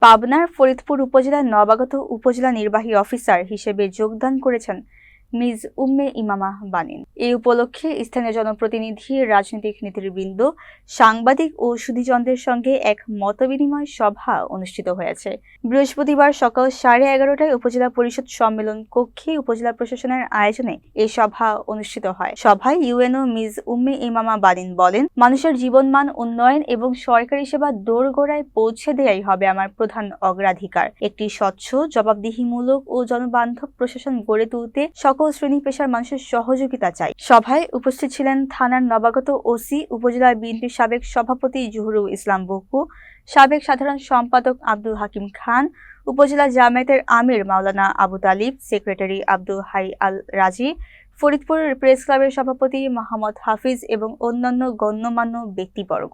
পাবনার ফরিদপুর উপজেলার নবাগত উপজেলা নির্বাহী অফিসার হিসেবে যোগদান করেছেন মিজ উম্মে ইমামা বানিন। এই উপলক্ষে স্থানীয় জনপ্রতিনিধি, রাজনৈতিক নেতৃবৃন্দ, সাংবাদিক ও সুধীজনদের সঙ্গে এক মতবিনিময় সভা অনুষ্ঠিত হয়েছে। বৃহস্পতিবার সকাল 11:30টায় উপজেলা পরিষদ সম্মেলন কক্ষে উপজেলা প্রশাসনের আয়োজনে এই সভা অনুষ্ঠিত হয়। সভায় ইউএনও মিজ উম্মে ইমামা বানিন বলেন, মানুষের জীবনমান উন্নয়ন এবং সরকারি সেবা দোরগোড়ায় পৌঁছে দেওয়াই হবে আমার প্রধান অগ্রাধিকার। একটি স্বচ্ছ, জবাবদিহিমূলক ও জনবান্ধব প্রশাসন গড়ে তুলতে সকল শ্রেণী পেশার মানুষের সহযোগিতা চাই। সভায় উপস্থিত ছিলেন থানার নবাগত ওসি, উপজেলা বিএনপির সাবেক সভাপতি জহুরুল ইসলাম বকু, সাবেক সাধারণ সম্পাদক আব্দুল হাকিম খান, উপজেলা জামায়াতের আমির মাওলানা আবু তালিব, সেক্রেটারি আব্দুল হাই আল রাজি, ফরিদপুর প্রেস ক্লাবের সভাপতি মোহাম্মদ হাফিজ এবং অন্যান্য গণ্যমান্য ব্যক্তিবর্গ।